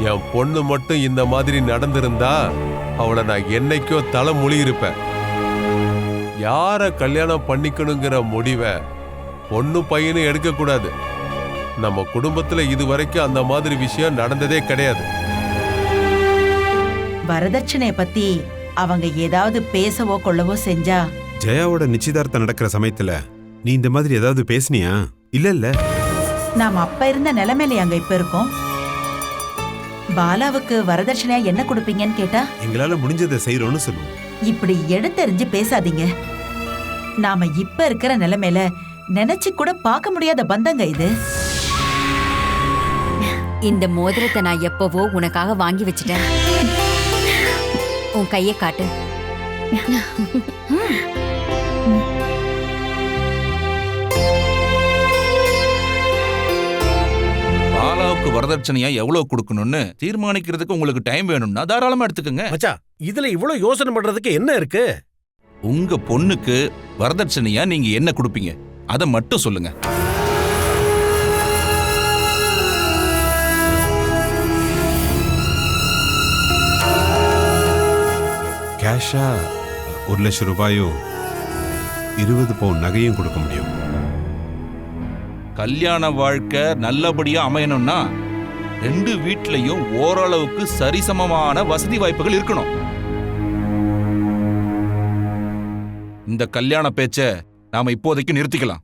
என் பொண்ணு மட்டும் இந்த மாதிரி நடந்திருந்தா அவளை நான் என்னைக்கோ தலை முழுகிருப்பேன். யார கல்யாணம் பண்ணிக்கணுங்கிற முடிவை பொண்ணு பையனும் எடுக்கக்கூடாது. நம்ம குடும்பத்துல இதுவரைக்கும் அந்த மாதிரி விஷயம் நடந்ததே கிடையாது. வரதட்சணைய பத்தி அவங்க ஏதாவது பேசவோ கொள்ளவோ செஞ்சா ஜெயாவோட நிச்சயதார்த்தம் நடக்கிற சமயத்துல நீ இந்த மாதிரி ஏதாவது பேசுனியா? இல்ல. நாம அப்ப இருந்த நிலைமையில அங்க இப்ப இருக்கோம். பாலாவுக்கு வரதட்சணையா என்ன கொடுப்பீங்கன்னு கேட்டா எங்களால முடிஞ்சதை செய்யறோம்னு சொல்லுவோம். இப்படி எடுத்தெறிஞ்சு பேசாதீங்க. நாம இப்ப இருக்கிற நிலைமையில நினைச்சு கூட பார்க்க முடியாத பந்தங்க இது. இந்த மோதிரத்தை நான் எப்பவோ உனக்காக வாங்கி வச்சிட்டேன். உன் கையை காட்டு. பாலாவுக்கு வரதட்சணையா எவ்வளவு கொடுக்கணும்னு தீர்மானிக்கிறதுக்கு உங்களுக்கு டைம் வேணும்னா தாராளமா எடுத்துக்கங்க. மச்சான், இதுல இவ்வளவு யோசனை பண்றதுக்கு என்ன இருக்கு? உங்க பொண்ணுக்கு வரதட்சணையா நீங்க என்ன கொடுப்பீங்க அதை மட்டும் சொல்லுங்க. கேஷா 1 லட்சம் ரூபாயும் 20 பவுன் நகையும் கொடுக்க முடியும். கல்யாண வாழ்க்கை நல்லபடியா அமையணும்னா 2 வீட்லயும் ஓரளவுக்கு சரிசமமான வசதி வாய்ப்புகள் இருக்கணும். இந்த கல்யாண பேச்ச நாம இப்போதைக்கு நிறுத்திக்கலாம்.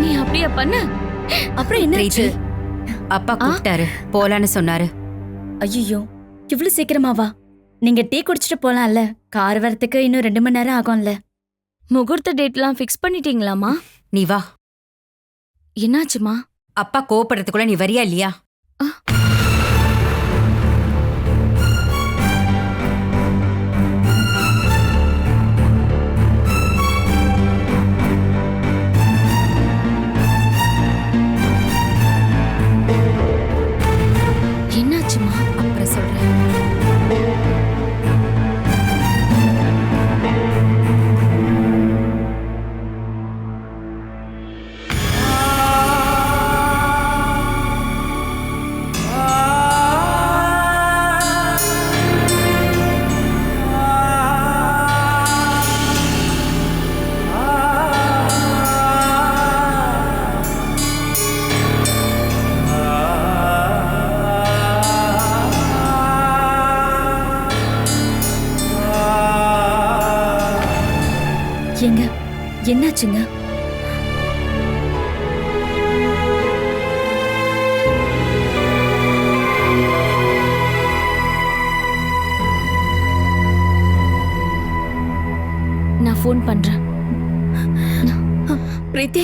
நீ அப்படியே பண்ணு. அப்புறம் என்ன? அப்பா கூப்பிட்டாரு, போலான்னு சொன்னாரு. ஐயோ, இவ்வளவு சீக்கிரமாவா? நீங்க டீ குடிச்சிட்டு போலாம்ல. கார் வரத்துக்கு இன்னும் 2 மணி நேரம் ஆகும்ல. முகூர்த்த டேட்லாம் ஃபிக்ஸ் பண்ணிட்டீங்களாமா? நீ வா. என்னாச்சுமா? அப்பா கோவப்படுறதுக்குள்ள நீ வரியா இல்லையா? என்னாச்சுமா? அப்புறம் சொல்றேன். ஏங்க, என்னாச்சுங்க? நான் ஃபோன் பண்றேன். பிரீத்தி,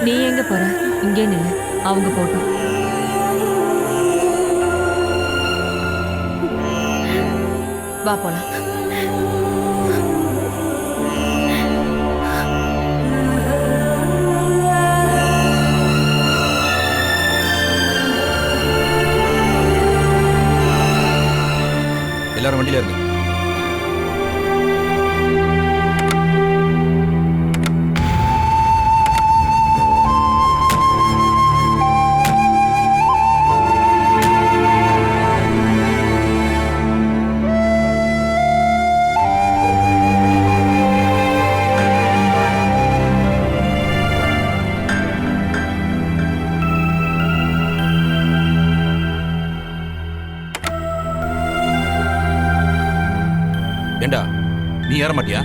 நீ எங்க போற? இங்கே நில்லு, அவங்க போட்டோம். வா போலாம். எல்லாரும் வண்டியில இருக்கு. ஏண்டா, நீ ஏற மாட்டியா?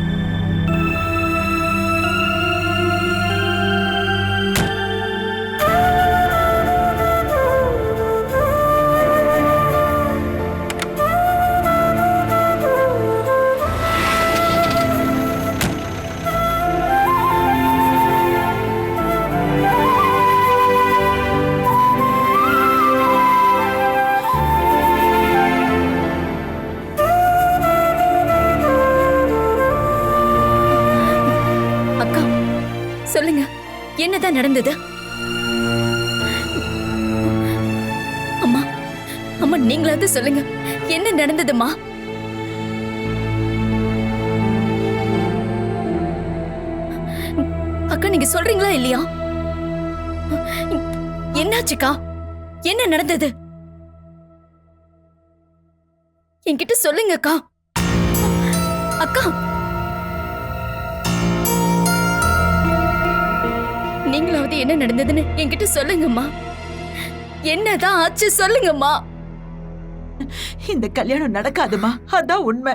சொல்லுங்க, என்னதான் நடந்தது? அம்மா, அம்மா நீங்களாவது சொல்லுங்க, என்ன நடந்ததுமா? அக்கா நீங்க சொல்றீங்களா இல்லையா? என்னாச்சுக்கா? என்ன நடந்தது? என்கிட்ட சொல்லுங்க அக்கா. அக்கா நீங்களாவது என்ன நடந்ததுன்னு என்கிட்ட சொல்லுங்கம்மா. என்னதான் ஆச்சு சொல்லுங்கம்மா. இந்த கல்யாணம் நடக்காதுமா, அதான் உண்மை.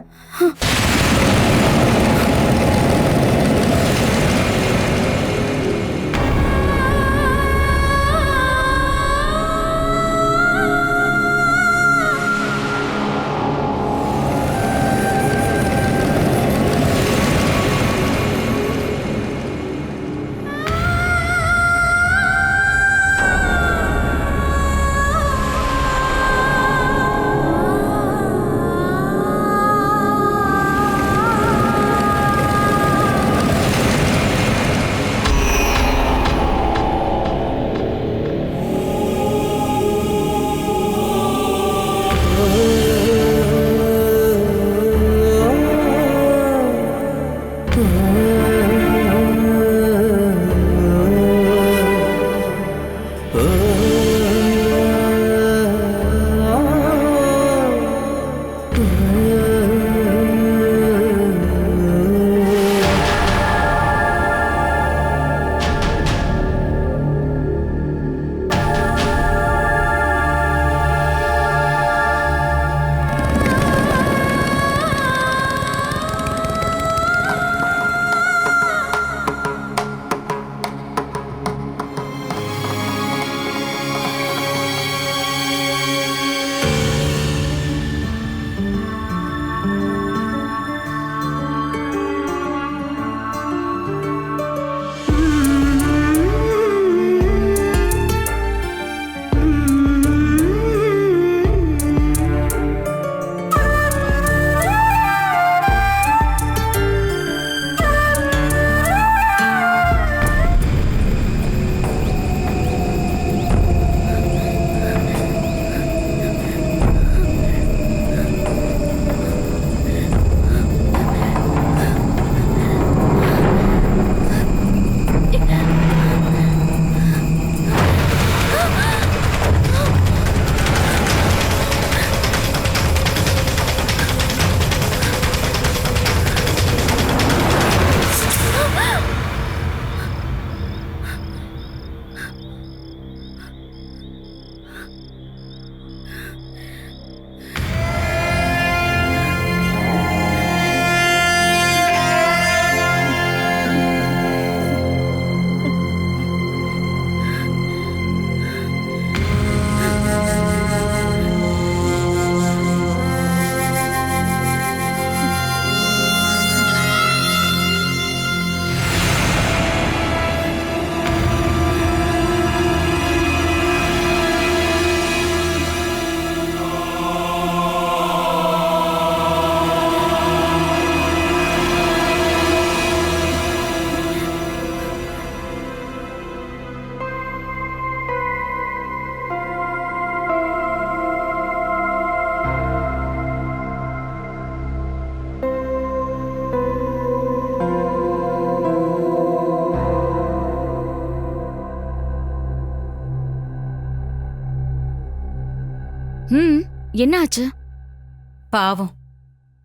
என்னாச்சு? பாவம்,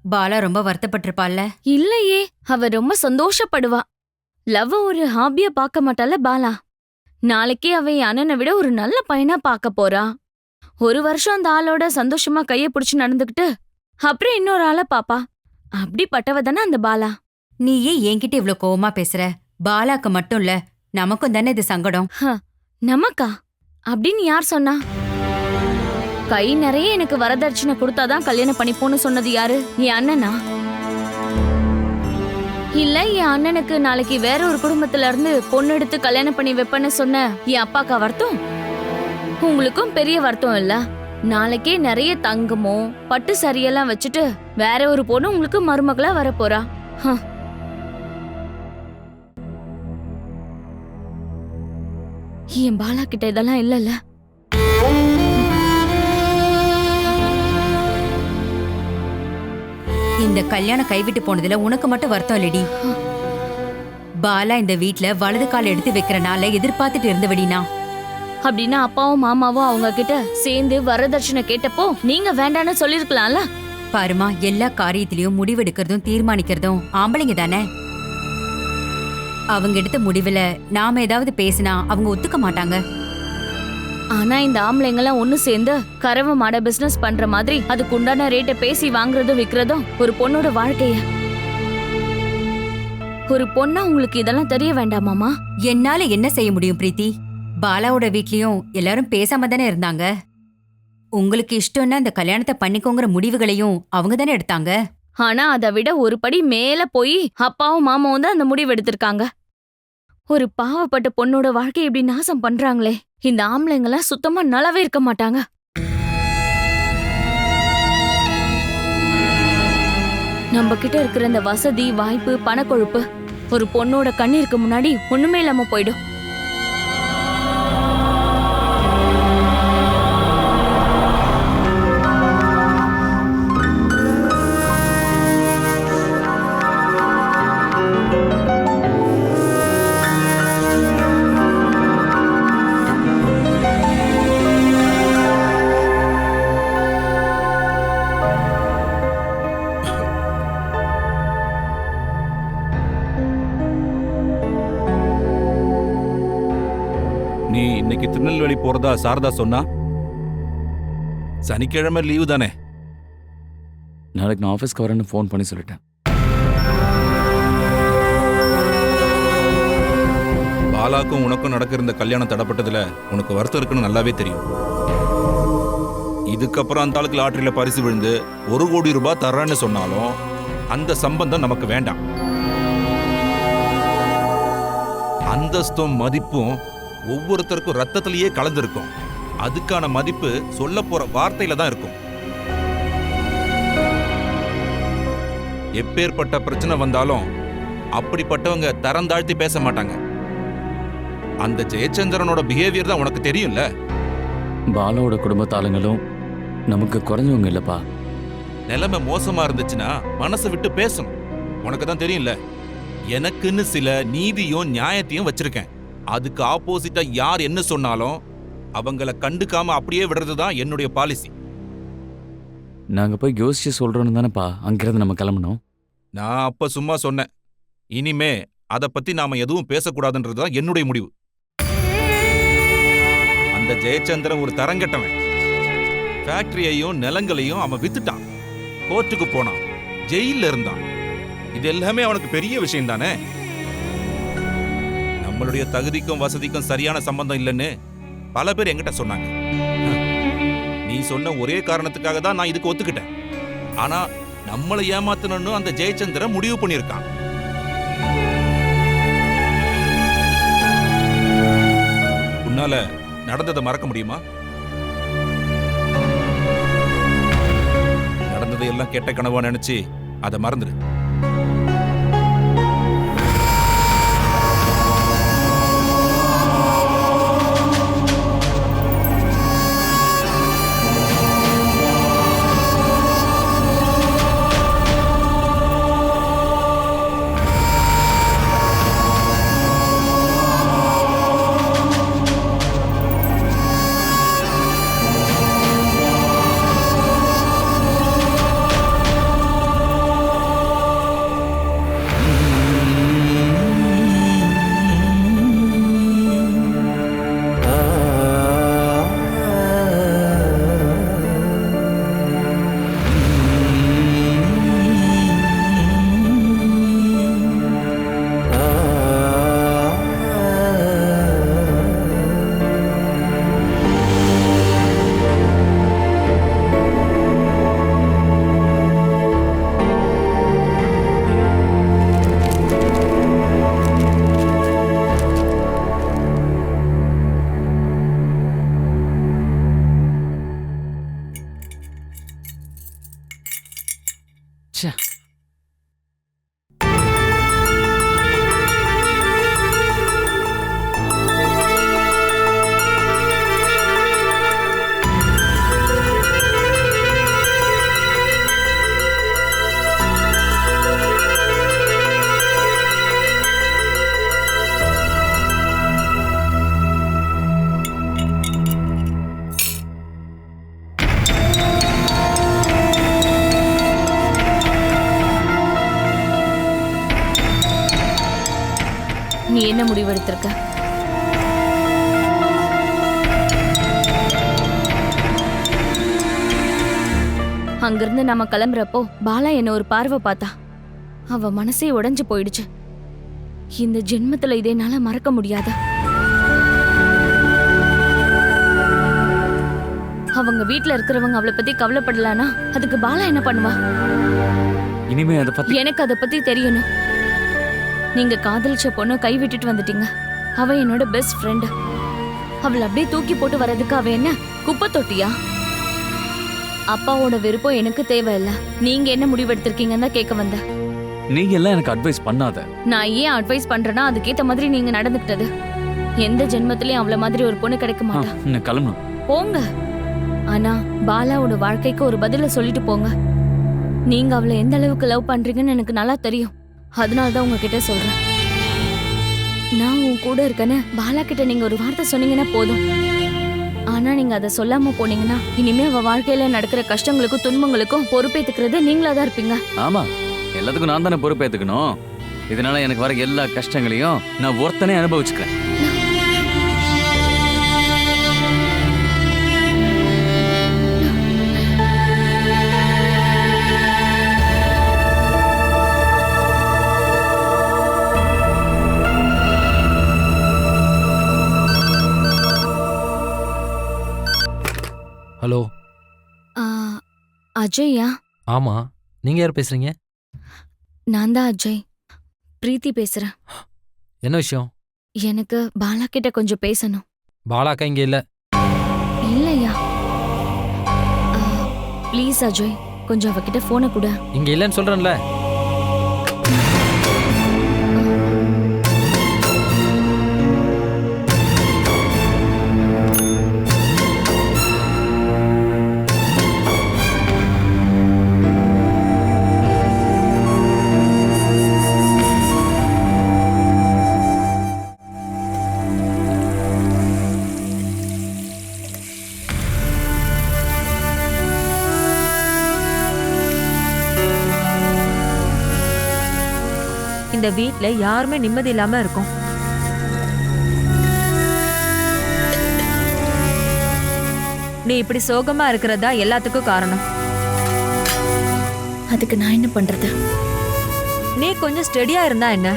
பாலா ரொம்ப வருத்தப்பட்டிருப்பாள்ல. இல்லையே, அவ ரொம்ப சந்தோஷப்படுவா. லவ் ஒரு ஹாபியா பார்க்க மாட்டால பாலா. நாளைக்கே அவ என் அண்ணனை விட ஒரு நல்ல பையனா பார்க்க போறா. ஒரு வருஷம் அந்த ஆளோட சந்தோஷமா கைய பிடிச்சு நடந்துகிட்டு அப்புறம் இன்னொரு ஆளை பாப்பா. அப்படிப்பட்டவ தானே அந்த பாலா. நீ ஏன் என்கிட்ட இவ்ளோ கோவமா பேசுற? பாலாக்கு மட்டும் இல்ல, நமக்கும் தானே இது சங்கடம். நமக்கா அப்படின்னு யார் சொன்னா? கை நிறைய எனக்கு வரதட்சணை கொடுத்தாதான் கல்யாணம் பண்ணிப்போன்னு சொன்னது யாரு? என் அண்ணனா? இல்ல என் அண்ணனுக்கு நாளைக்கு வேற ஒரு குடும்பத்துல இருந்து பொண்ணு எடுத்து கல்யாணம் பண்ணி வைப்பேன்னு சொன்ன என் அப்பாக்கா வருத்தம்? உங்களுக்கும் பெரிய வருத்தம் இல்ல? நாளைக்கே நிறைய தங்கமோ பட்டு சரியெல்லாம் வச்சுட்டு வேற ஒரு பொண்ணு உங்களுக்கு மருமகளா வரப்போறா. என் பாலா கிட்ட இதெல்லாம் இல்லல்ல. இந்த கல்யாணம் கைவிட்டு போனதுல உனக்கு மட்டும் வருத்தம் இல்லடி. பாலா இந்த வீட்ல வலது கால் எடுத்து வைக்கிறனால எதிர்பார்த்துட்டு இருந்தவடினா. அப்படின்னா அப்பாவும் மாமாவும் அவங்க கிட்ட சேர்ந்து வரதட்சணை கேட்டப்போ நீங்க வேண்டான்னு சொல்லிருக்கலாம்ல. பாருமா, எல்லா காரியத்திலயும் முடிவெடுக்கிறதும் தீர்மானிக்கிறதும் ஆம்பளைங்க தானே. அவங்க எடுத்த முடிவுல நாம ஏதாவது பேசினா அவங்க ஒத்துக்க மாட்டாங்க. ஆனா இந்த ஆம்பளைங்கெல்லாம் ஒண்ணு சேர்ந்து கறவை மாட பிசினஸ் பண்ற மாதிரி அதுக்கு உண்டான ரேட்டை பேசி வாங்குறதும் விக்கிறதும் ஒரு பொண்ணோட வாழ்க்கைய. ஒரு பொண்ணா உங்களுக்கு இதெல்லாம் தெரிய வேண்டாமாமா? என்னால என்ன செய்ய முடியும் பிரீத்தி? பாலாவோட வீட்லயும் எல்லாரும் பேசாம தானே இருந்தாங்க. உங்களுக்கு இஷ்டம்னா இந்த கல்யாணத்தை பண்ணிக்கோங்கிற முடிவுகளையும் அவங்க தானே எடுத்தாங்க. ஆனா அதை விட ஒரு படி மேல போய் அப்பாவும் மாமாவும் தான் அந்த முடிவு எடுத்திருக்காங்க. ஒரு பாவப்பட்ட பொண்ணோட வாழ்க்கையை இப்படி நாசம் பண்றாங்களே, இந்த ஆம்பளைங்கெல்லாம் சுத்தமா நல்லாவே இருக்க மாட்டாங்க. நம்ம கிட்ட இருக்கிற இந்த வசதி, வாய்ப்பு, பணக்கொழுப்பு ஒரு பொண்ணோட கண்ணீருக்கு முன்னாடி ஒண்ணுமே இல்லாம போயிடும். நீ இன்னைக்கு திருநெல்வேலி போறதா சாரதா சொன்னா? சனிக்கிழமை லீவு தானே? நாளைக்கு நான் ஆஃபீஸ்க்கு வரேன்னு ஃபோன் பண்ணி சொல்லிட்டேன். பாலாக்கும் உனக்கும் நடக்கிற இந்த கல்யாணம் தடப்பட்டதுல உனக்கு வருத்தம் இருக்குன்னு நல்லாவே தெரியும். இதுக்கப்புறம் அந்த ஆளுக்கு லாட்டரியில பரிசு விழுந்து 1 கோடி ரூபாய் தர்றேன்னு சொன்னாலும் அந்த சம்பந்தம் நமக்கு வேண்டாம். அந்தஸ்தும் மதிப்பும் ஒவ்வொருத்தருக்கும் ரத்தத்திலேயே கலந்துருக்கும். அதுக்கான மதிப்பு சொல்ல போற வார்த்தையில தான் இருக்கும். எப்பேற்பட்ட பிரச்சனை வந்தாலும் அப்படிப்பட்டவங்க தரம் தாழ்த்தி பேச மாட்டாங்க. அந்த ஜெயச்சந்திரனோட பிஹேவியர் தான் உனக்கு தெரியும்ல. பாலாவோட குடும்பத்தாளுங்களும் நமக்கு குறைஞ்சவங்க இல்லப்பா. நிலைமை மோசமா இருந்துச்சுன்னா மனசை விட்டு பேசணும். உனக்கு தான் தெரியும்ல, எனக்குன்னு சில நீதியும் நியாயத்தையும் வச்சிருக்கேன். அதுக்கு ஆப்போசிட்டா யார் என்ன சொன்னாலும் அவங்கள கண்டுக்காம அப்படியே விடுறது தான் என்னுடைய பாலிசி. நாங்க போய் யோசிச்சு சொல்றோன்னு தானேப்பா அங்கிருந்து நம்ம கிளம்பணும். நான் அப்ப சும்மா சொன்னேன். இனிமே அதை பத்தி நாம எதுவும் பேசக்கூடாதுன்றது தான் என்னுடைய முடிவு. அந்த ஜெயச்சந்திரன் ஒரு தரங்கெட்டவன். ஃபேக்டரியையும் நிலங்களையும் அவன் வித்துட்டான். கோர்ட்டுக்கு போனான், ஜெயில இருந்தான். இது எல்லாமே அவனுக்கு பெரிய விஷயம் தானே. நம்மளுடைய தகுதிக்கும் வசதிக்கும் சரியான சம்பந்தம் இல்லைன்னு பல பேர் என்கிட்ட சொன்னாங்க. நீ சொன்ன ஒரே காரணத்துக்காக தான் நான் இதுக்கு ஒத்துக்கிட்டேன். ஆனா நம்மளை ஏமாத்தணும்னு அந்த ஜெயச்சந்திரன் முடிவு பண்ணியிருக்கான். உன்னால நடந்ததை மறக்க முடியுமா? நடந்ததை எல்லாம் கெட்ட கனவா நினைச்சு அதை மறந்துடு. நீ என்ன முடிவு எடுத்திருக்க? அங்கிருந்து நம்ம கிளம்புறப்போ பாலா என்ன ஒரு பார்வை பார்த்தா. அவ மனசே உடைஞ்சு போயிடுச்சு. இந்த ஜென்மத்துல இதை என்னால மறக்க முடியாத. அவங்க வீட்ல இருக்கிறவங்க அவளை பத்தி கவலைப்படலானா அதுக்கு பாலா என்ன பண்ணுவா? இனிமே அதை பத்தி எனக்கு அதை பத்தி தெரியணும். நீங்க காதலிச்ச பொண்ணு கை விட்டுட்டு வந்துட்டீங்க. அவ என்னோட பெஸ்ட் ஃப்ரெண்ட். அவளை அப்படியே தூக்கி போட்டு வர்றதுக்கு அவ என்ன குப்பை தொட்டியா? அப்பாவோட விருப்பம் எனக்கு தேவையில்ல. நீங்க என்ன முடிவெடுத்திருக்கீங்கன்னு தான் கேட்க வந்த. நீங்க எல்லாம் எனக்கு அட்வைஸ் பண்ணாத. நான் ஏன் அட்வைஸ் பண்றேன்னா அதுக்கேத்த மாதிரி நீங்க நடந்துக்கிட்டது. எந்த ஜென்மத்திலயும் அவள மாதிரி ஒரு பொண்ணு கிடைக்க மாட்டா. நான் கிளம்பணும். போங்க. ஆனா பாலாவோட வாழ்க்கைக்கு ஒரு பதில சொல்லிட்டு போங்க. நீங்க அவளை எந்த அளவுக்கு லவ் பண்றீங்கன்னு எனக்கு நல்லா தெரியும். அதனாலதான் உங்ககிட்ட சொல்றேன். நான் உன் கூட இருக்கேன்னு பாலா கிட்ட நீங்க ஒரு வார்த்தை சொன்னீங்கன்னா போதும். ஆனா நீங்க அதை சொல்லாம போனீங்கன்னா இனிமே அவ வாழ்க்கையில நடக்கிற கஷ்டங்களுக்கும் துன்பங்களுக்கும் பொறுப்பேத்துக்கிறது நீங்களா தான் இருப்பீங்க. ஆமா, எல்லாத்துக்கும் நான் தானே பொறுப்பேத்துக்கணும். இதனால எனக்கு வர எல்லா கஷ்டங்களையும் நான் ஒருத்தனே அனுபவிச்சுக்கிறேன். ஹலோ. அஜய்யா? ஆமா, நீங்க யார் பேசுறீங்க? நான் தான் அஜய். பிரீத்தி பேசுறேன். என்ன விஷயம்? எனக்கு பாலா கிட்ட கொஞ்சம் பேசணும். பாலாக்கா இங்க இல்ல. இல்லையா? ப்ளீஸ் அஜய், கொஞ்சம் அவகிட்ட போனை கொடு. இங்க இல்லன்னு சொல்றேன்ல. இந்த வீட்ல யாருமே நிம்மதி இல்லாம இருக்கும். நீ இப்படி சோகமா இருக்கிறதா எல்லாத்துக்கும் காரணம். அதுக்கு நான் என்ன பண்றது? நீ கொஞ்சம் ஸ்டெடியா இருந்தா என்ன?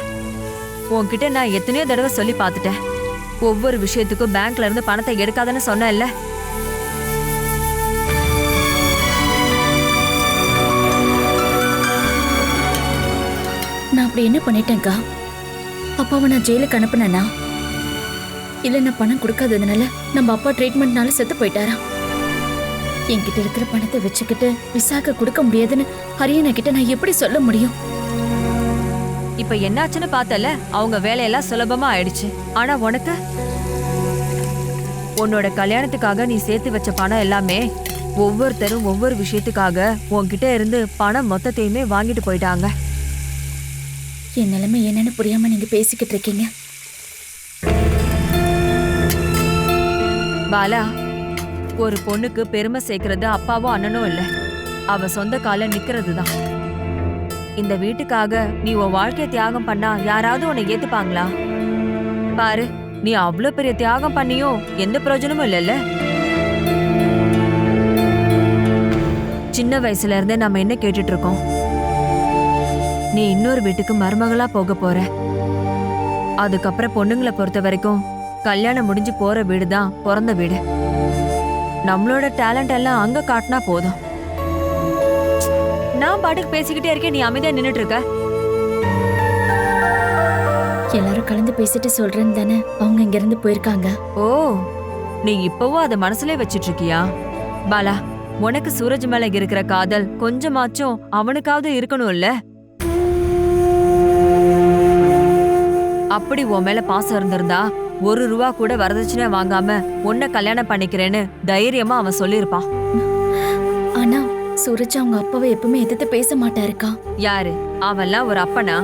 உன்கிட்ட நான் எத்தனையோ தடவை சொல்லி பார்த்துட்டேன். ஒவ்வொரு விஷயத்துக்கும் பேங்க்ல இருந்து பணத்தை எடுக்காதன்னு சொன்னேன்ல. நான் அப்படி என்ன பண்ணிட்டேன்க்கா? அப்பாவை நான் ஜெயிலுக்கு அனுப்புனேனா? இல்ல நான் பணம் கொடுக்காததுனால நம்ம அப்பா ட்ரீட்மெண்ட்னால செத்து போயிட்டாரா? என்கிட்ட இருக்கிற பணத்தை வச்சுக்கிட்டு விசாக்க கொடுக்க முடியாதுன்னு ஹரியனா கிட்ட நான் எப்படி சொல்ல முடியும்? இப்ப என்னாச்சுன்னு பார்த்தல, அவங்க வேலையெல்லாம் சுலபமா ஆயிடுச்சு. ஆனா உனக்கு உன்னோட கல்யாணத்துக்காக நீ சேர்த்து வச்ச பணம் எல்லாமே ஒவ்வொருத்தரும் ஒவ்வொரு விஷயத்துக்காக உன்கிட்ட இருந்து பணம் மொத்தத்தையுமே வாங்கிட்டு போயிட்டாங்க. என் நிலைமை என்னன்னு புரியாம நீங்க பேசிக்கிட்டு இருக்கீங்க. பாலா, ஒரு பொண்ணுக்கு பெருமை சேர்க்கறது அப்பாவும் அண்ணனும் இல்ல, அவ சொந்த கால நிக்கிறது தான். இந்த வீட்டுக்காக நீ உன் வாழ்க்கைய தியாகம் பண்ணா யாராவது உன்னை ஏத்துப்பாங்களா? பாரு, நீ அவ்வளவு பெரிய தியாகம் பண்ணியும் எந்த பிரயோஜனமும் இல்லைல்ல. சின்ன வயசுல இருந்தே நம்ம என்ன கேட்டுட்டு இருக்கோம்? நீ இன்னொரு வீட்டுக்கு மருமகளா போக போற. அதுக்கப்புறம் பொண்ணுங்களை பொறுத்த வரைக்கும் கல்யாணம் முடிஞ்சு போற வீடுதான் பிறந்த வீடு. நம்மளோட டேலண்ட் எல்லாம் அங்க காட்டினா போதும். நான் பாட்டுக்கு பேசிக்கிட்டே இருக்கேன், நீ அமைதியா நின்னுட்டு இருக்க. எல்லாரும் கலந்து பேசிட்டு சொல்றேன்னு தானே அவங்க இங்க இருந்து போயிருக்காங்க. ஓ, நீ இப்பவும் அதை மனசுல வச்சிட்டு இருக்கியா? பாலா, உனக்கு சூரஜ் மேல இருக்கிற காதல் கொஞ்சமாச்சும் அவனுக்காவது இருக்கணும்ல. அப்படி உன் மேல பாசம் இருந்திருந்தா ₹1 கூட வரதட்சணை வாங்காம உன்னை கல்யாணம் பண்ணிக்கிறேன்னு தைரியமா அவன் சொல்லிருப்பான். ஆனா சூரஜ் அவங்க அப்பாவை எப்பவுமே எதிர்த்து பேச மாட்டாருக்கா. யாரு அவன்லாம்? ஒரு அப்பனா?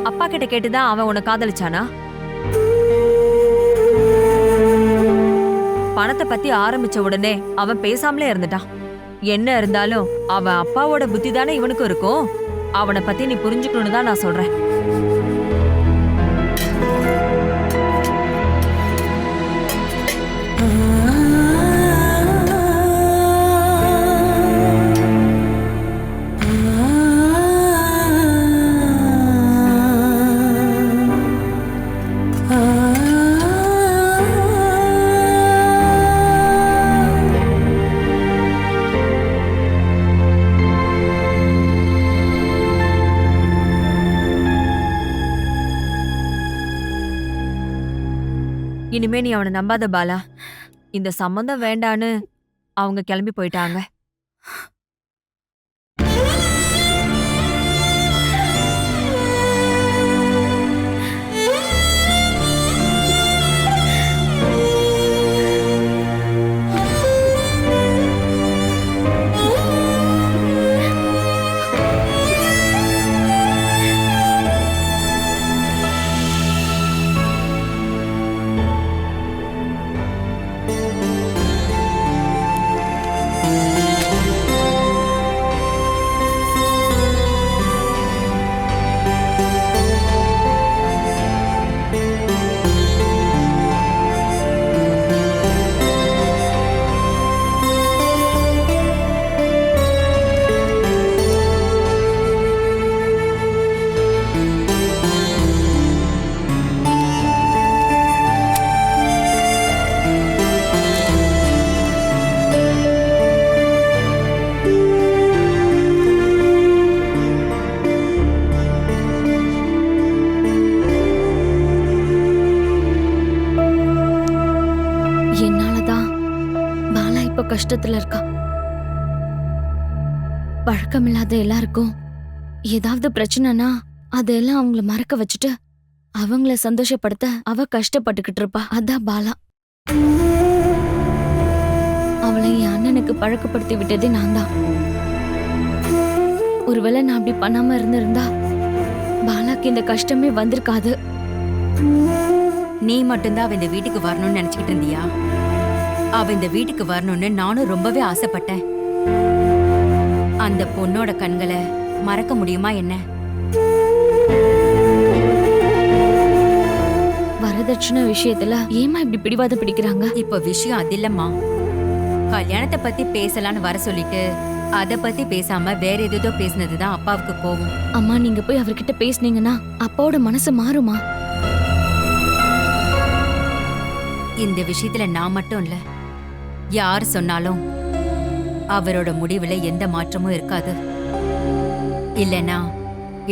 அப்பா கிட்ட கேட்டுதான் அவன் உன்னை காதலிச்சானா? பணத்தை பத்தி ஆரம்பிச்ச உடனே அவன் பேசாமலே இருந்துட்டான். என்ன இருந்தாலும் அவன் அப்பாவோட புத்தி தானே இவனுக்கும் இருக்கும். அவனை பத்தி நீ புரிஞ்சுக்கணும்னு தான் நான் சொல்றேன். இனிமே நீ அவனை நம்பாத பாலா. இந்த சம்மந்தம் வேண்டான்னு அவங்க கிளம்பி போயிட்டாங்க. கஷ்டத்துல இருக்கா. பழக்கமில்லாத எல்லாருக்கும் ஏதாவது பிரச்சனைனா அதெல்லாம் அவங்கள மறக்க வச்சுட்டு அவங்கள சந்தோஷப்படுத்த அவ கஷ்டப்பட்டுக்கிட்டு இருப்பா. அதான் பாலா. அவளை என் அண்ணனுக்கு பழக்கப்படுத்தி விட்டதே நான் தான். ஒருவேளை நான் அப்படி பண்ணாம இருந்திருந்தா பாலாக்கு இந்த கஷ்டமே வந்திருக்காது. நீ மட்டும்தான் அவ இந்த வீட்டுக்கு வரணும்னு நினைச்சுக்கிட்டு இருந்தியா? அவ இந்த வீட்டுக்கு வரணும்னு நானும் ரொம்பவே ஆசைப்பட்டேன். அந்த பொண்ணோட கண்களை மறக்க முடியுமா என்ன? வரதட்சணை விஷயத்துல ஏமா இப்படி பிடிவாதம் பிடிக்கிறாங்க? இப்ப விஷயம் அது இல்லம்மா. கல்யாணத்தை பத்தி பேசலான்னு வர சொல்லிட்டு அத பத்தி பேசாம வேற ஏதோ பேசினதுதான் அப்பாவுக்கு கோவம். அம்மா, நீங்க போய் அவர்கிட்ட பேசுனீங்கன்னா அப்பாவோட மனசு மாறுமா? இந்த விஷயத்துல நான் மட்டும் இல்ல, யார் சொன்னாலும் அவரோட முடிவுல எந்த மாற்றமும் இருக்காது. இல்லனா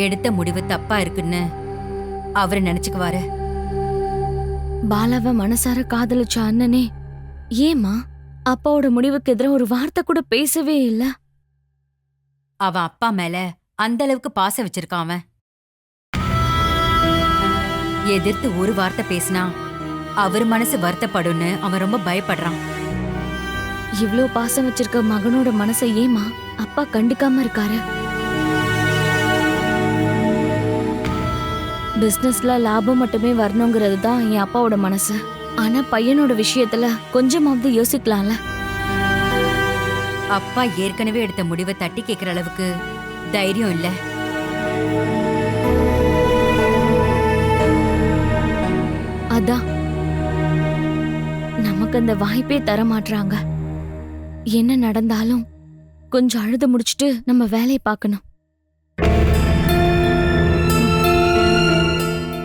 எடுத்த முடிவு தப்பா இருக்குன்னு அவரு நினைச்சுக்குவாரு. பாலாவ மனசார காதலிச்ச அண்ணனே ஏமா அப்பாவோட முடிவுக்கு எதிராக ஒரு வார்த்தை கூட பேசவே இல்ல? அவன் அப்பா மேல அந்த அளவுக்கு பாசம் வச்சிருக்கான். அவன் எதிர்த்து ஒரு வார்த்தை பேசினா அவர் மனசு வருத்தப்படும்னு அவன் ரொம்ப பயப்படுறான். இவ்ளோ பாசம் வச்சிருக்க மகனோட மனசை ஏமா அப்பா கண்டுக்காம இருக்காரு? பிசினஸ்ல லாபம் மட்டுமே வரணுங்கிறது தான் என் அப்பாவோட மனசு. ஆனா பையனோட விஷயத்துல கொஞ்சமாவது யோசிக்கலாம்ல. அப்பா ஏற்கனவே எடுத்த முடிவை தட்டி கேட்கிற அளவுக்கு தைரியம் இல்ல. அதான் நமக்கு அந்த வாய்ப்பே தர மாட்றாங்க. என்ன நடந்தாலும் கொஞ்சம் அழுத முடிச்சிட்டு நம்ம வேலையை பார்க்கணும்.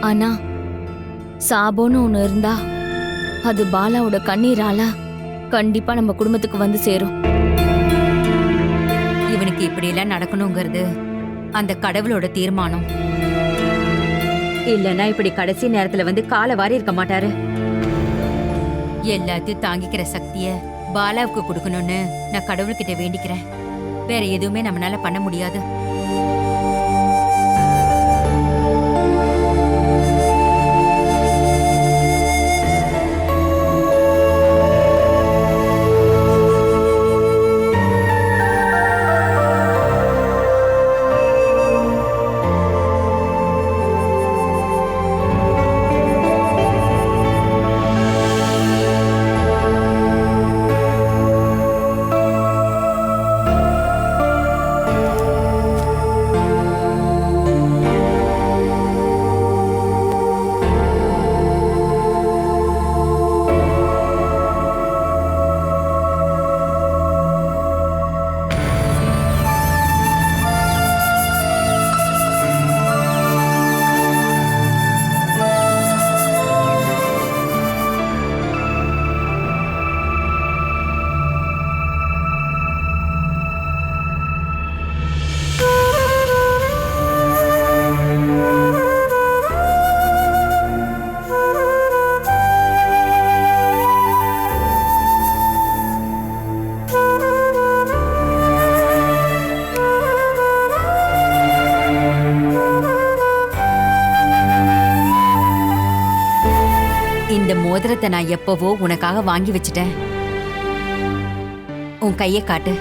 ஆனா சாபோன்னு ஒண்ணு இருந்தா அது பாலாவோட கண்ணீரால கண்டிப்பா நம்ம குடும்பத்துக்கு வந்து சேரும். இவனுக்கு இப்படி எல்லாம் நடக்கணுங்கிறது அந்த கடவுளோட தீர்மானம். இல்லனா இப்படி கடைசி நேரத்துல வந்து காலை வாரி இருக்க மாட்டாரு. எல்லாத்தையும் தாங்கிக்கிற சக்திய பாலாவுக்கு கொடுக்கணும்னு நான் கடவுள்கிட்ட வேண்டிக்கிறேன். வேற எதுவுமே நம்மளால பண்ண முடியாது. மோதிரத்தை நான் எப்பவோ உனக்காக வாங்கி வச்சிட்டேன். உன் கையை காட்டு.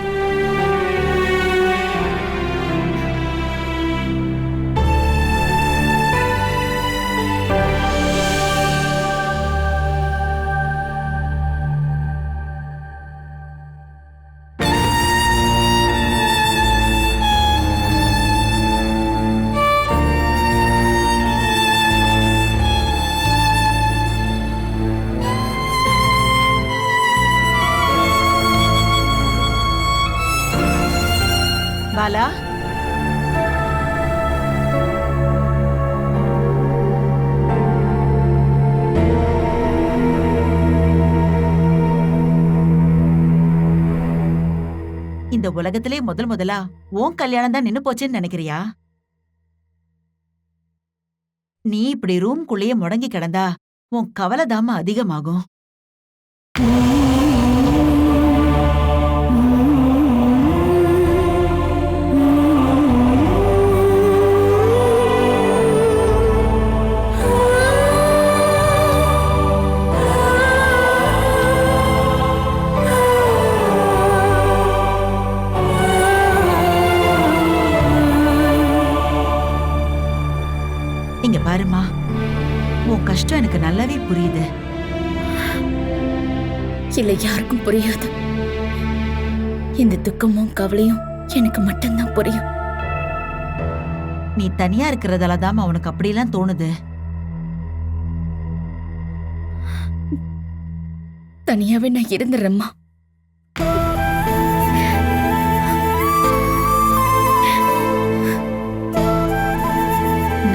பாலா, இந்த உலகத்திலே முதலா உன் கல்யாணம் தான் நின்னு போச்சுன்னு நினைக்கிறியா? நீ இப்படி ரூம்குள்ளேயே முடங்கி கிடந்தா உன் கவலைதாம அதிகமாகும். இங்க பாருமா, உன் கஷ்டம் எனக்கு நல்லாவே புரியுது. இல்ல, யாருக்கும் புரியாது. இந்த துக்கமும் கவலையும் எனக்கு மட்டும்தான் புரியும். நீ தனியா இருக்கிறதாலதான் உனக்கு அப்படியெல்லாம் தோணுது. தனியாவே நான் இருந்துடுறேம்மா.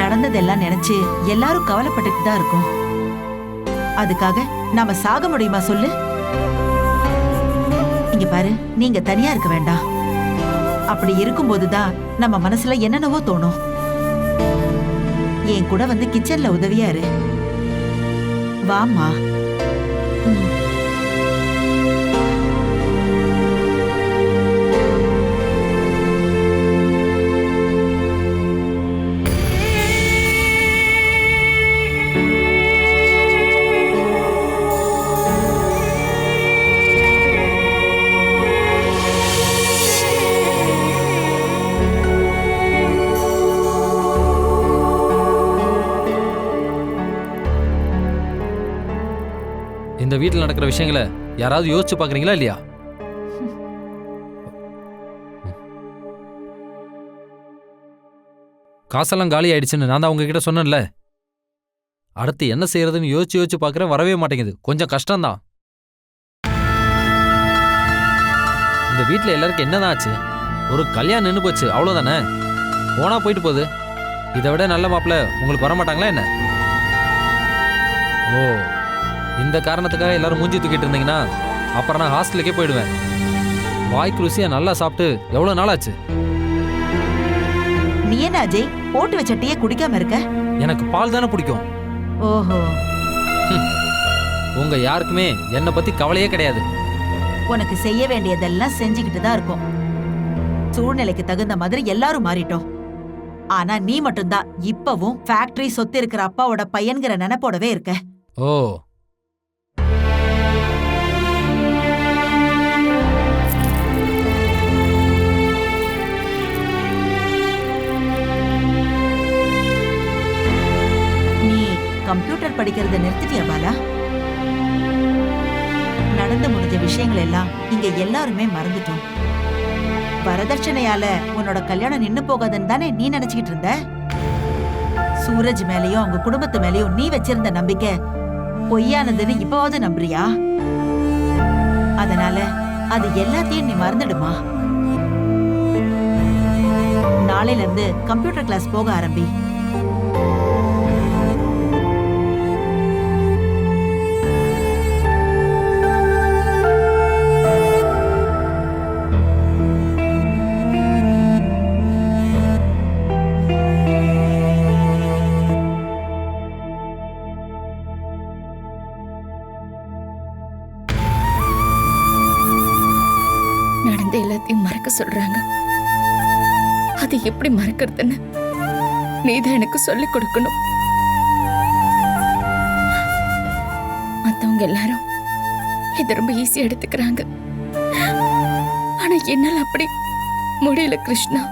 நடந்ததெல்லாம் நினைச்சு எல்லாரும் கவலைப்பட்டுட்டு தான் இருக்கும். அதுக்காக நாம சாக முடியுமா சொல்லு? இங்க பாரு, நீங்க தனியா இருக்க வேண்டாம். அப்படி இருக்கும்போதுதான் நம்ம மனசுல என்னென்னவோ தோணும். என் கூட வந்து கிச்சன்ல உதவியா இரு. வாம்மா. இந்த வீட்டில் நடக்கிற விஷயங்களை யாராவது யோசிச்சு பார்க்குறீங்களா இல்லையா? காசெல்லாம் காலி ஆயிடுச்சுன்னு நான் தான் உங்ககிட்ட சொன்னேன்ல. அடுத்து என்ன செய்யறதுன்னு யோசிச்சு பார்க்குறேன், வரவே மாட்டேங்குது. கொஞ்சம் கஷ்டம்தான். இந்த வீட்டில் எல்லாருக்கும் என்னதான் ஆச்சு? ஒரு கல்யாணம் நின்று போச்சு, அவ்வளோதானே. போனா போயிட்டு போகுது. இதை விட நல்ல மாப்பிள்ள உங்களுக்கு வரமாட்டாங்களா என்ன? ஓ, இந்த காரணத்துக்காக எல்லாரும் மூஞ்சி தூக்கிட்டு இருந்தீங்கன்னா அப்புறம் நான் ஹாஸ்டலுக்கே போயிடுவேன். வாய்க்கு ருசியா நல்லா சாப்பிட்டு எவ்வளோ நாள் ஆச்சு? நீ என்ன அஜய், போட்டு வச்ச டீயை குடிக்காம இருக்க? எனக்கு பால் தானே பிடிக்கும். ஓஹோ, உங்க யாருக்குமே என்னை பத்தி கவலையே கிடையாது. உனக்கு செய்ய வேண்டியதெல்லாம் செஞ்சுக்கிட்டு தான் இருக்கும். சூழ்நிலைக்கு தகுந்த மாதிரி எல்லாரும் மாறிட்டோம். ஆனா நீ மட்டும்தான் இப்பவும் ஃபேக்டரி சொத்து இருக்கிற அப்பாவோட பையன்கிற நினைப்போடவே இருக்க. ஓ, நீ கம்ப்யூட்டர் படிக்கிறத நிறுத்திட்டியா பாலா? நடந்து முடிஞ்ச விஷயங்கள் எல்லாம் இங்க எல்லாருமே மறந்துட்டோம். வரதட்சணையால உன்னோட கல்யாணம் நின்னு போகாதுன்னு தானே நீ நினைச்சுக்கிட்டு இருந்த? சூரஜ் மேலயும் அவங்க குடும்பத்து மேலயும் நீ வச்சிருந்த நம்பிக்கை பொய்யானதுன்னு இப்பவாவது நம்புறியா? அதனால அது எல்லாத்தையும் நீ மறந்துடுமா. நாளையில இருந்து கம்ப்யூட்டர் கிளாஸ் போக ஆரம்பி. நடந்த எல்லாத்தையும் மறக்க சொல்றாங்க. அது எப்படி மறக்கிறதுன்னு நீதான் எனக்கு சொல்லிக் கொடுக்கணும். மத்தவங்க மத்தவங்க எல்லாரும் இதை ரொம்ப ஈஸியா எடுத்துக்கிறாங்க. ஆனா என்னால அப்படி முடியல கிருஷ்ணா.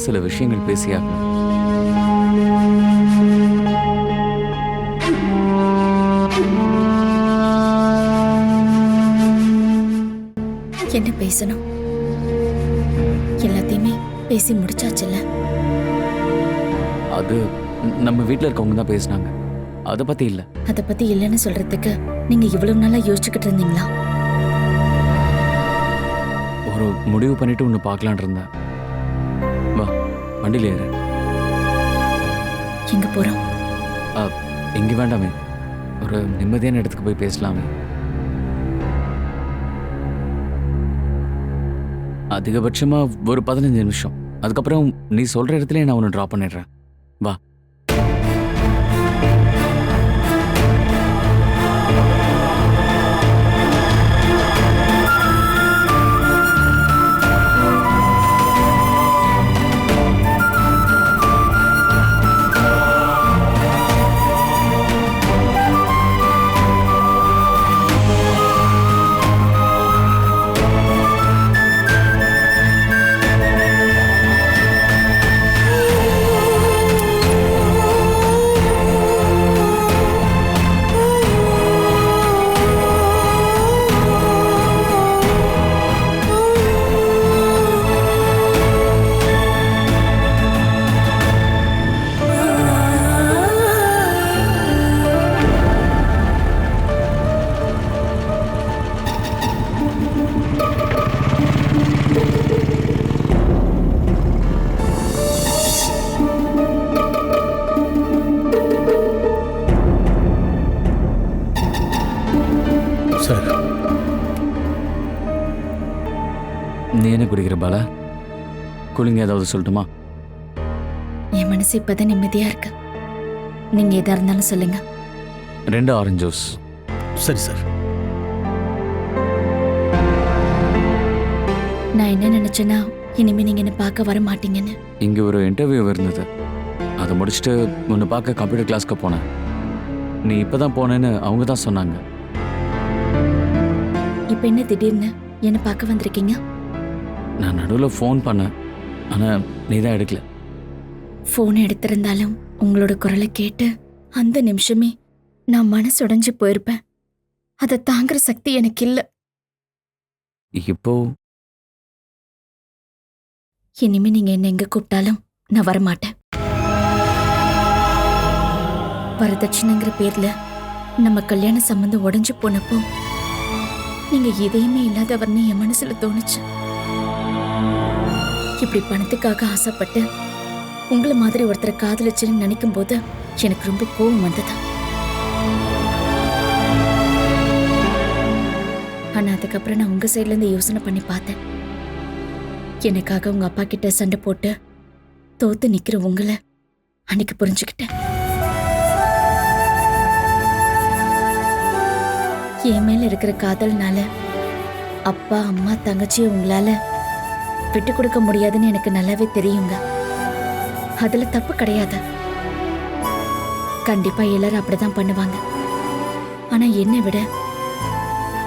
சில விஷயங்கள் பேசியாகணும். என்ன பேசணும்? எல்லாத்தையுமே பேசி முடிச்சாச்சுல்ல? அது நம்ம வீட்ல இருக்கவங்க தான் பேசினாங்க. அதை பத்தி இல்ல. அதை பத்தி இல்லைன்னு சொல்றதுக்கு நீங்க இவ்வளவு நாளா யோசிச்சுக்கிட்டு இருந்தீங்களா? ஒரு முடிவு பண்ணிட்டு ஒன்னு பார்க்கலான் இருந்தேன். வா, வண்டியில ஏறு. எங்க போறோம்? எங்க வேண்டாமே, ஒரு நிம்மதியான இடத்துக்கு போய் பேசலாமே. அதிகபட்சமா ஒரு 15 நிமிஷம். அதுக்கப்புறம் நீ சொல்ற இடத்துல நான் உன்னை டிராப் பண்ணிடுறேன். வா. நீ என்ன குடிக்கிற பாலா? கூலிங்க ஏதாவது சொல்லட்டுமா? என் மனசு இப்பதான் நிம்மதியா இருக்கு. நீங்க எதா இருந்தாலும் சொல்லுங்க. 2 ஆரஞ்சு ஜூஸ். சரி சார். நான் என்ன நினைச்சேன்னா, இனிமே நீங்க என்ன பார்க்க வர மாட்டீங்கன்னு. இங்க ஒரு இன்டர்வியூ இருந்தது. அதை முடிச்சுட்டு உன்னை பார்க்க கம்ப்யூட்டர் கிளாஸ்க்கு போனேன். நீ இப்பதான் போனேன்னு அவங்க தான் சொன்னாங்க. இப்ப என்ன திடீர்னு என்ன பார்க்க வந்திருக்கீங்க? நான் நடுவில் ஃபோன் பண்ணேன், ஆனால் நீ தான் எடுக்கல. போன் எடுத்திருந்தாலும் உங்களோட குரலை கேட்டு அந்த நிமிஷமே நான் மனசுடைஞ்சு போயிருப்பேன். அதை தாங்குற சக்தி எனக்கு இல்ல. இப்போ இனிமே நீங்க என்ன எங்க கூப்பிட்டாலும் நான் வரமாட்டேன். வரதட்சணைங்கிற பேர்ல நம்ம கல்யாண சம்பந்தம் உடைஞ்சு போனப்போ நீங்க எதையுமே இல்லாதவர்னு என் மனசுல தோணுச்சு. இப்படி பணத்துக்காக ஆசைப்பட்டு உங்களை மாதிரி ஒருத்தரை காதலிச்சுன்னு நினைக்கும் போது எனக்கு ரொம்ப கோபம் வந்தது. ஆனா அதுக்கப்புறம் நான் உங்க சைட்ல இருந்து யோசனை பண்ணி பார்த்தேன். எனக்காக உங்க அப்பா கிட்ட சண்டை போட்டு தோத்து நிக்கிற உங்களை அன்னைக்கு புரிஞ்சுக்கிட்டேன். என் மேல இருக்கிற காதல்னால அப்பா அம்மா தங்கச்சியை உங்களால விட்டு கொடுக்க முடியாதுன்னு எனக்கு நல்லாவே தெரியுங்க. அதுல தப்பு கிடையாது. கண்டிப்பா எல்லாரும் அப்படிதான் பண்ணுவாங்க. ஆனா என்னை விட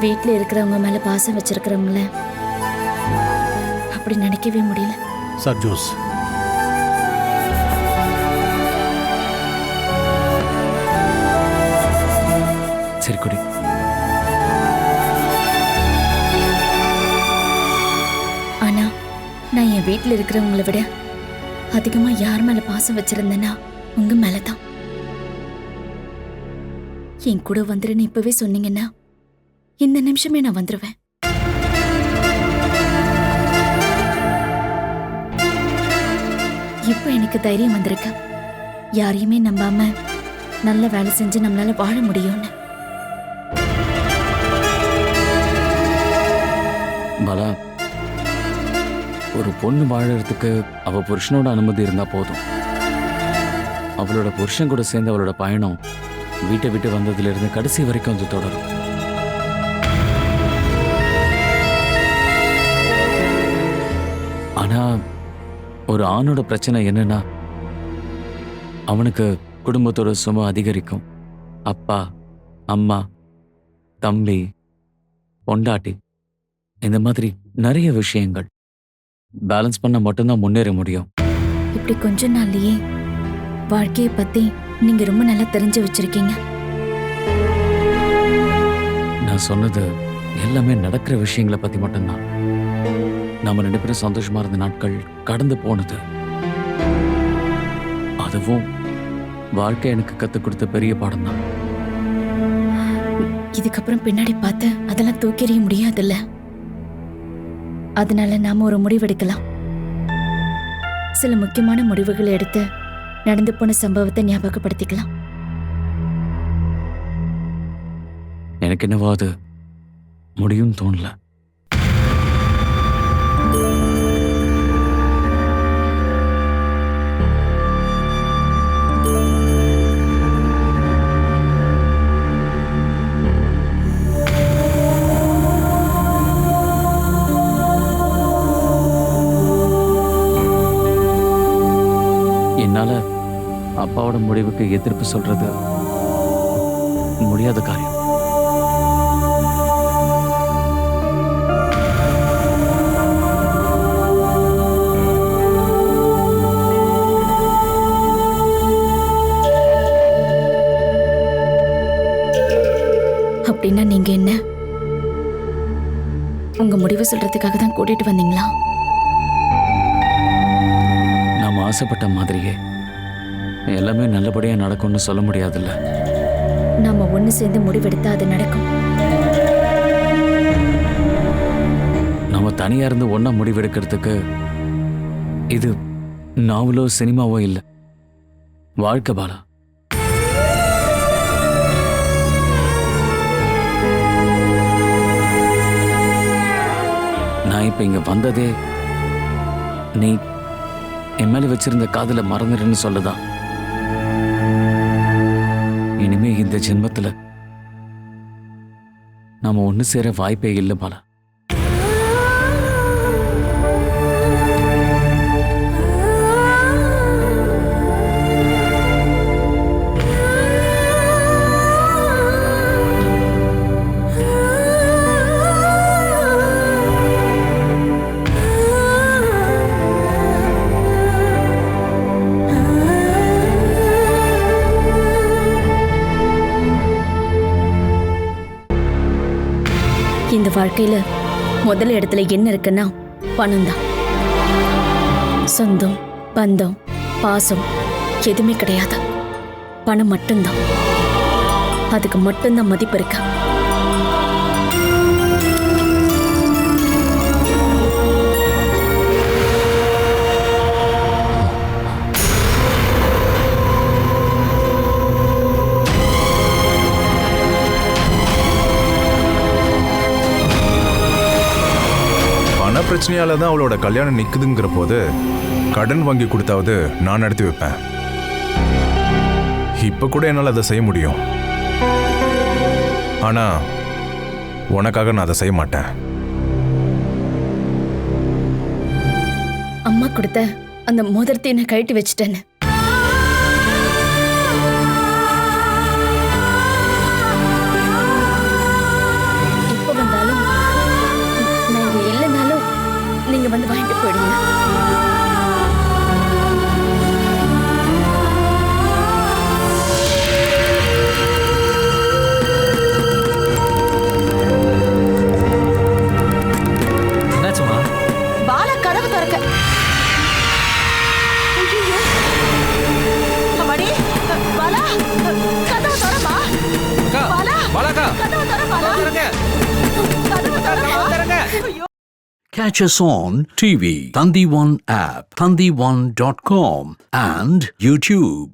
வீட்டுல இருக்கிறவங்க மேல பாசம் வச்சிருக்கிறவங்கள அப்படி நினைக்கவே முடியல. Sir juice. சரி குடி. ஆனா நான் என் வீட்டுல இருக்கிறவங்களை விட அதிகமா யார் மேல பாசம் வச்சிருந்தேன்னா உங்க மேலதான். என் கூட வந்துருன்னு இப்பவே சொன்னீங்கன்னா இந்த நிமிஷமே நான் வந்துருவேன். இப்ப எனக்கு தைரியம் வந்திருக்கு. யாரையுமே நம்பாம நல்ல வேலை செஞ்சு நம்மளால வாழ முடியும்னு. பாலா, ஒரு பொண்ணு வாழறதுக்கு அவ புருஷனோட அனுமதி இருந்தா போதும். அவளோட புருஷன் கூட சேர்ந்து அவளோட பயணம் வீட்டை விட்டு வந்ததுல இருந்து கடைசி வரைக்கும் அது தொடரும். ஆனா ஒரு ஆணோட பிரச்சனை என்னன்னா, அவனுக்கு குடும்பத்தோட சுமை அதிகரிக்கும். அப்பா, அம்மா, தம்பி, பொண்டாட்டி, இந்த மாதிரி நிறைய விஷயங்கள் பேலன்ஸ் பண்ண மட்டும்தான் முன்னேற முடியும். இப்படி கொஞ்ச நாள்லயே வாழ்க்கையை பத்தி நீங்க ரொம்ப நல்லா தெரிஞ்சு வச்சிருக்கீங்க. நான் சொன்னது எல்லாமே நடக்கிற விஷயங்களை பத்தி மட்டும்தான். நம்ம 2 பேரும் சந்தோஷமா இருந்த நாட்கள் கடந்து போனது. அதுவும் வாழ்க்கை எனக்கு கத்துக் கொடுத்த பெரிய பாடம் தான். இதுக்கப்புறம் பின்னாடி பார்த்து அதெல்லாம் தூக்கி எறிய முடியாதுல்ல. அதனால நாம ஒரு முடிவெடுக்கலாம். சில முக்கியமான முடிவுகளை எடுத்து நடந்து போன சம்பவத்தை ஞாபகப்படுத்திக்கலாம். எனக்கு என்னவோ அது முடியும் தோணல. என்னால அப்பாவோட முடிவுக்கு எதிர்ப்பு சொல்றது முடியாத காரியம். அப்படின்னா நீங்க என்ன உங்க முடிவு சொல்றதுக்காக தான் கூட்டிட்டு வந்தீங்களா? நாம ஆசைப்பட்ட மாதிரியே எல்லாமே நல்லபடியா நடக்கும்னு சொல்ல முடியாதுல்ல. நாம ஒண்ணு சேர்ந்து முடிவெடுத்தா அது நடக்கும். நாம தனியா இருந்து ஒண்ணா முடிவெடுக்கிறதுக்கு இது நாவலோ சினிமாவோ இல்ல, வாழ்க்கை பாலா. நான் இப்ப இங்க வந்ததே நீ என் மேல வச்சிருந்த காதல மறந்துடுன்னு சொல்லதான். இனிமே இந்த ஜென்மத்துல நாம ஒண்ணு சேர வாய்ப்பே இல்லை பாலா. இந்த வாழ்க்கையில முதல் இடத்துல என்ன இருக்குன்னா பணம் தான். சொந்தம், பந்தம், பாசம் எதுவுமே கிடையாது. பணம் மட்டும்தான். அதுக்கு மட்டும்தான் மதிப்பு இருக்கு. பிரச்சனையால தான் அவளோட கல்யாணம் நிக்குதுங்கிற போது கடன் வாங்கி கொடுத்தாவது நான் நடத்தி வைப்பேன். இப்ப கூட என்னால் அதை செய்ய முடியும். ஆனா உனக்காக நான் அதை செய்ய மாட்டேன். அம்மா கொடுத்த அந்த மோதிரத்தை நான் கழட்டி வச்சுட்டேன்னு. இப்ப வந்தாலும் நான் இங்க இல்லைனாலும் நீங்க வந்து வாங்கிட்டு போயிடுங்க. என்னாச்சுமா? பாலா கதவு திறக்க. ஐயையோ. அம்மாடி, பாலா, கதவு திறமா. அக்கா, பாலா, பாலாக்கா, கதவு திற பாலா. திறங்க. கதவு திறமா. திறங்க. ஐயோ. Catch us on TV, Thandivan app, thandivan.com and YouTube.